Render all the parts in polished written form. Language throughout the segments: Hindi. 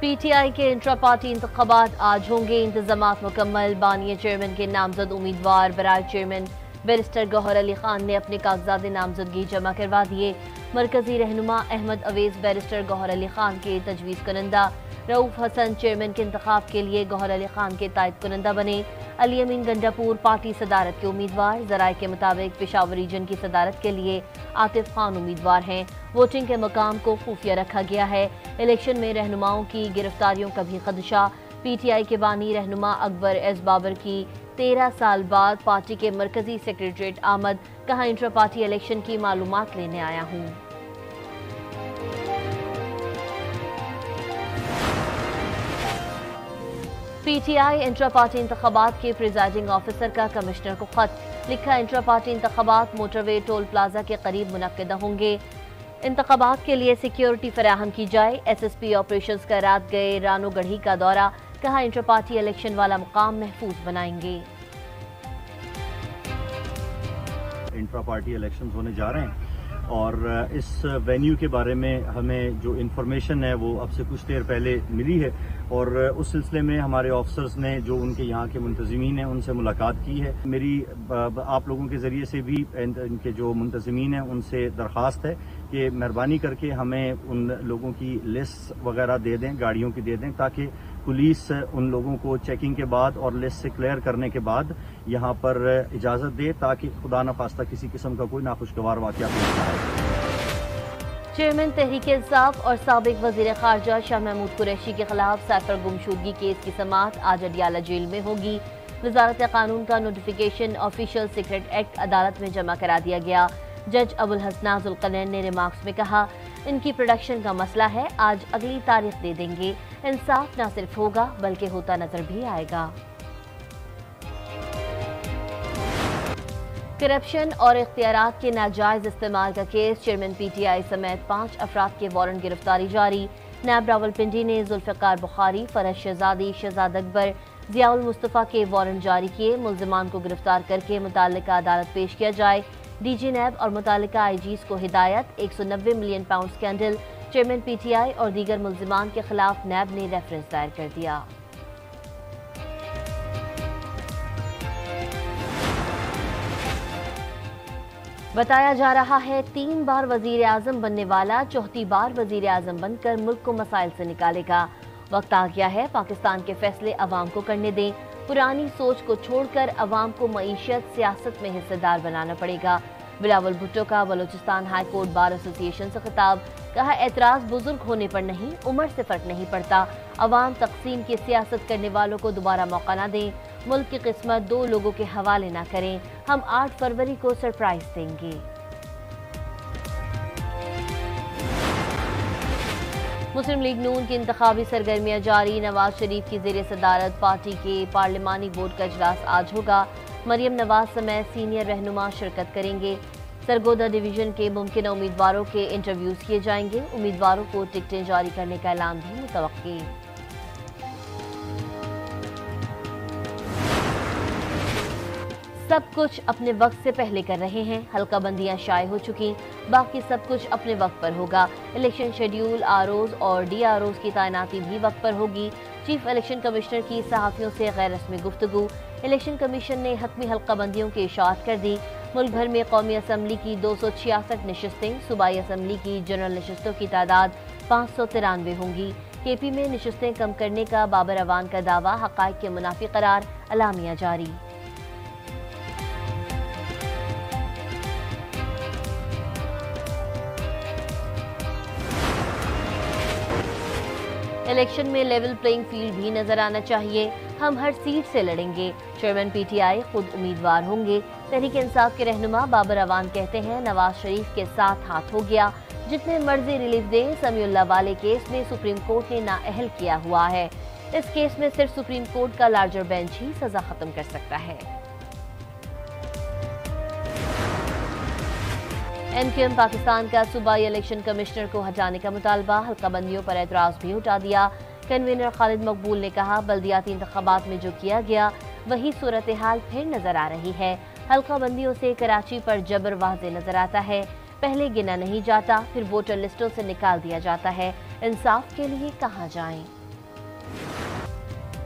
पीटीआई के इंट्रा पार्टी इंतखाबात आज होंगे। इंतजामात मुकम्मल। बानिया चेयरमैन के नामजद उम्मीदवार बराए चेयरमैन बैरिस्टर गौहर अली खान ने अपने कागजात नामजदगी जमा करवा दिए। मरकजी रहनुमा अहमद अवेज बैरिस्टर गौहर अली खान के तजवीज़ कुनंदा। रऊफ हसन चेयरमैन के इंतखाब के लिए गौहर अली खान के तायद कुनंदा बने। अली अमीन गंडापुर पार्टी सदारत के उम्मीदवार। जराये के मुताबिक पेशावर रीजन की सदारत के लिए आतिफ खान उम्मीदवार हैं। वोटिंग के मकाम को खुफिया रखा गया है। इलेक्शन में रहनुमाओं की गिरफ्तारियों का भी खदशा। पीटीआई के बानी रहनुमा अकबर एस बाबर की 13 साल बाद पार्टी के मरकजी सेक्रेटरीट आमद। कहा, इंट्रा पार्टी इलेक्शन की मालूमात लेने आया हूँ। पीटीआई इंट्रा पार्टी इंतखाबात के प्रिजाइडिंग ऑफिसर का कमिश्नर को खत लिखा। इंट्रा पार्टी इंतखाबात मोटरवे टोल प्लाजा के करीब मुनक्किद होंगे। इंतखाबात के लिए सिक्योरिटी फराहम की जाए। एसएसपी ऑपरेशंस का रात गए रानो गढ़ी का दौरा। कहा, इंट्रा पार्टी इलेक्शन वाला मुकाम महफूज बनाएंगे। इंट्रा पार्टी इलेक्शंस होने जा रहे हैं और इस वेन्यू के बारे में हमें जो इन्फॉर्मेशन है वो अब से कुछ देर पहले मिली है और उस सिलसिले में हमारे ऑफिसर्स ने जो उनके यहाँ के मुंतजिमीन हैं उनसे मुलाकात की है। मेरी आप लोगों के जरिए से भी इनके जो मुंतजिमीन हैं उनसे दरख्वास्त है कि मेहरबानी करके हमें उन लोगों की लिस्ट वगैरह दे दें, गाड़ियों की दे दें, ताकि पुलिस उन लोगों को चेकिंग के बाद और लिस्ट से क्लियर करने के बाद यहाँ पर इजाज़त दे, ताकि खुदा न खास्ता किसी किस्म का कोई नाखुशगवार वाक़या पेश न आए। चेयरमैन तहरीक-ए-इंसाफ और साबिक वज़ीर ख़ारजा शाह महमूद कुरैशी के खिलाफ साइफर गुमशुदगी केस की समाअत आज अडियाला जेल में होगी। वज़ारत कानून का नोटिफिकेशन ऑफिशियल सीक्रेट एक्ट अदालत में जमा करा दिया गया। जज अबुल हसना जुल्करनैन ने रिमार्क्स में कहा, इनकी प्रोडक्शन का मसला है, आज अगली तारीख दे देंगे। इंसाफ न सिर्फ होगा बल्कि होता नजर भी आएगा। करप्शन और इख्तियारात के नाजायज इस्तेमाल का केस। चेयरमैन पीटीआई समेत 5 अफराद के वारंट गिरफ्तारी जारी। नैब रावलपिंडी ने जुल्फ़िकार बुखारी, फरज शहजादी, शहजाद अकबर, जियाउल मुस्तफ़ा के वारंट जारी किए। मुल्ज़िमान को गिरफ्तार करके मुताल्लिका अदालत पेश किया जाए। डीजी नैब और मुताल्लिका आईजीज़ को हिदायत। 190 million pound scandal. Chairman PTI और दीगर मुल्ज़िमान के खिलाफ नैब ने रेफरेंस दायर कर दिया। बताया जा रहा है 3 बार वजीर आजम बनने वाला 4थी बार वजीर आजम बनकर मुल्क को मसाइल से निकालेगा। वक्त आ गया है पाकिस्तान के फैसले अवाम को करने दें। पुरानी सोच को छोड़कर अवाम को मईशत सियासत में हिस्सेदार बनाना पड़ेगा। बिलावल भुट्टो का Balochistan high court bar association से खिताब। कहा, एतराज बुजुर्ग होने पर नहीं, उम्र से फर्क नहीं पड़ता। अवाम तकसीम की सियासत करने वालों को दोबारा मौका न दें। मुल्क की किस्मत 2 लोगों के हवाले न करें। हम 8 फरवरी को सरप्राइज देंगे। मुस्लिम लीग नून की इंतखाबी सरगर्मियां जारी। नवाज शरीफ की ज़ेर सदारत पार्टी के पार्लिमानी बोर्ड का इजलास आज होगा। मरियम नवाज समेत सीनियर रहनुमा शिरकत करेंगे। सरगोदा डिवीजन के मुमकिन उम्मीदवारों के इंटरव्यूज किए जाएंगे। उम्मीदवारों को टिकटें जारी करने का ऐलान भी मुतवक्की। सब कुछ अपने वक्त से पहले कर रहे हैं। हल्का बंदियां शाये हो चुकी, बाकी सब कुछ अपने वक्त पर होगा। इलेक्शन शेड्यूल, आरओज और डीआरओज की तैनाती भी वक्त पर होगी। चीफ इलेक्शन कमिश्नर की सहाफियों से गैर रस्मी गुफ्तगू। इलेक्शन कमीशन ने हतमी हल्का बंदियों की इशाअत कर दी। मुल्क भर में कौमी असम्बली की 266 नशस्तें, सूबाई असम्बली की जनरल नशस्तों की तादाद 593 होंगी। केपी में नशस्तें कम करने का बाबर अवान का दावा हक़ाइक़ के मुनाफी करार। अलामिया जारी। इलेक्शन में लेवल प्लेइंग फील्ड भी नजर आना चाहिए। हम हर सीट से लड़ेंगे। चेयरमैन पीटीआई खुद उम्मीदवार होंगे। तहरीक इंसाफ के रहनुमा बाबर अवान कहते हैं, नवाज शरीफ के साथ हाथ हो गया, जितने मर्जी रिलीफ दें। समीउल्लाह वाले केस में सुप्रीम कोर्ट ने नाअहल किया हुआ है। इस केस में सिर्फ सुप्रीम कोर्ट का लार्जर बेंच ही सजा खत्म कर सकता है। एमक्यूएम पाकिस्तान का सूबाई इलेक्शन कमिश्नर को हटाने का मुतालबा। हल्का बंदियों पर एतराज भी उठा दिया। कन्वीनर खालिद मकबूल ने कहा, बल्दियाती इंतखाबात में जो किया गया वही सूरत हाल फिर नजर आ रही है। हल्का बंदियों से कराची पर जबर वाज़े नजर आता है। पहले गिना नहीं जाता, फिर वोटर लिस्टों से निकाल दिया जाता है। इंसाफ के लिए कहाँ जाएं?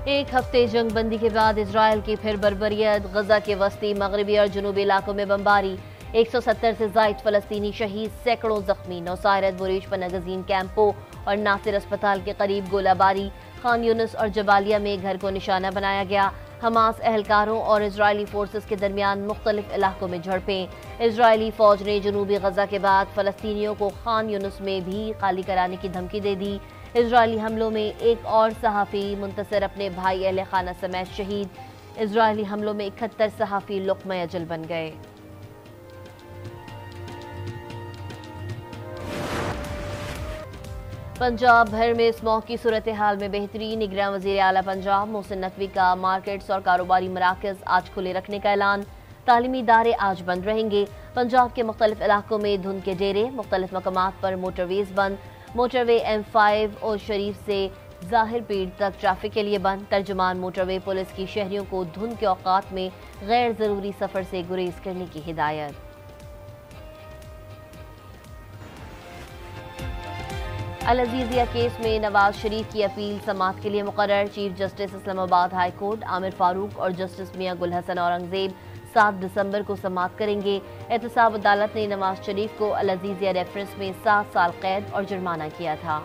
एक हफ्ते जंग बंदी के बाद इसराइल की फिर बर्बरियत, गजा के वस्ती मगरबी और जनूबी इलाकों में बमबारी, 170 से जायद फलस्तीनी शहीद, सैकड़ों जख्मी, नौसारत बुरेज पनागजीन कैंपों और नासिर अस्पताल के करीब गोलाबारी, खान यूनिस और जबालिया में घर को निशाना बनाया गया, हमास एहलकारों और इजरायली फोर्सेस के दरमियान मुख्तलिफ इलाकों में झड़पें, इजरायली फौज ने जनूबी गजा के बाद फलस्तीनियों को खान यूनिस में भी खाली कराने की धमकी दे दी। इजरायली हमलों में एक और सहाफ़ी मुंतसर अपने भाई अहले खाना समेत शहीद, इजरायली हमलों में 71 सहाफ़ी लुक़्मा अजल बन गए। पंजाब भर में स्मॉग की सूरत हाल में बेहतरी, निगरान वज़ीर आला पंजाब मोहसिन नकवी का मार्केट्स और कारोबारी मराकज़ आज खुले रखने का ऐलान, तालीमी इदारे आज बंद रहेंगे। पंजाब के मुख्तलिफ इलाकों में धुंध के डेरे, मुख्तलिफ मकामात पर मोटरवेज बंद, मोटरवे M5 और शरीफ से जाहिर पीर तक ट्रैफिक के लिए बंद। तर्जुमान मोटरवे पुलिस की शहरियों को धुंध के औकात में गैर ज़रूरी सफ़र से गुरेज करने की हिदायत। अल अजीजिया केस में नवाज शरीफ की अपील समाअत के लिए मुकर्रर, chief justice Islamabad high court Aamir Farooq और जस्टिस मियां गुल हसन औरंगजेब 7 दिसंबर को समाअत करेंगे। एहतसाब अदालत ने नवाज शरीफ को अल अजीजिया रेफरेंस में 7 साल कैद और जुर्माना किया था।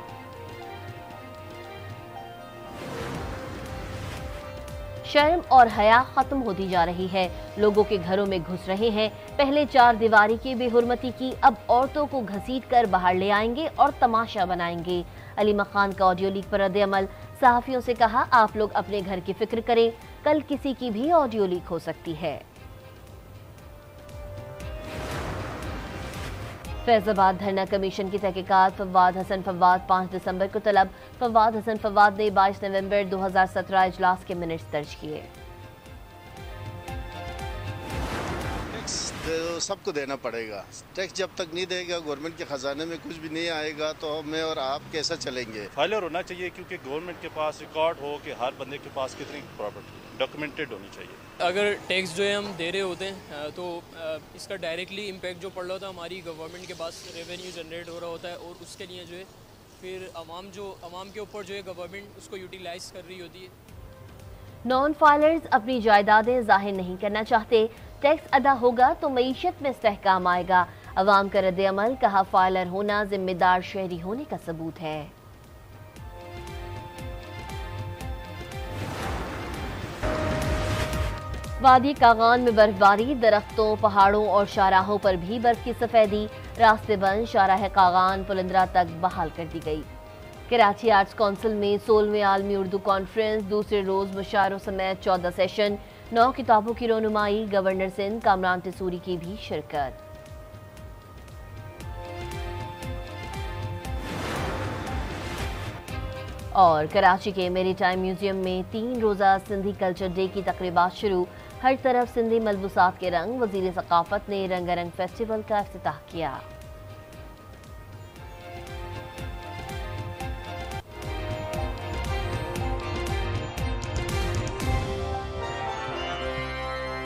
शर्म और हया खत्म होती जा रही है, लोगों के घरों में घुस रहे हैं। पहले 4 दीवारी की बेहुरमती की, अब औरतों को घसीट कर बाहर ले आएंगे और तमाशा बनाएंगे। अली मखान का ऑडियो लीक पर रद्द-ए-अमल, सहाफियों से कहा आप लोग अपने घर की फिक्र करें, कल किसी की भी ऑडियो लीक हो सकती है। फैजाबाद धरना कमीशन की तहकीकात, फवाद हसन फवाद 5 दिसंबर को तलब। फवाद हसन फवाद ने 22 नवंबर 2017 इजलास के मिनट्स दर्ज किए। टैक्स सबको देना पड़ेगा, टैक्स जब तक नहीं देगा गवर्नमेंट के खजाने में कुछ भी नहीं आएगा तो हमें और आप कैसा चलेंगे। फाइलर होना चाहिए क्योंकि गवर्नमेंट के पास रिकॉर्ड हो कि हर बंदे के पास कितनी प्रॉपर्टी डॉक्यूमेंटेड होनी चाहिए। अगर टैक्स जो है हम दे रहे होते हैं तो इसका डायरेक्टली इम्पैक्ट जो पड़ रहा होता है हमारी गवर्नमेंट के पास रेवेन्यू जनरेट हो रहा होता है और उसके लिए जो है फिर अवाम के ऊपर जो है गवर्नमेंट उसको यूटिलाइज कर रही होती है। नॉन फाइलर्स अपनी जायदादें जाहिर नहीं करना चाहते, टैक्स अदा होगा तो मईशत में इस्तेहकाम आएगा। अवाम का रद्द-ए-अमल, कहा फाइलर होना जिम्मेदार शहरी होने का सबूत है। वादी कागान में बर्फबारी, दरख्तों, पहाड़ों और शाहराहों पर भी बर्फ की सफेदी, रास्ते बंद, शाहराह कागान पुलंदरा तक बहाल कर दी गई। कराची आर्ट्स काउंसिल में 16वीं आलमी उर्दू कॉन्फ्रेंस, दूसरे रोज मुशायरों समेत 14 सेशन, 9 किताबों की रोनुमाई, गवर्नर सिंध कामरान टिसूरी की भी शिरकत। और कराची के मेरीटाइम म्यूजियम में 3 रोजा सिंधी कल्चर डे की तकरीबात शुरू, हर तरफ सिंधी मलबूसात के रंग, वजीर सकाफत ने रंगारंग फेस्टिवल का इफ्तिताह किया।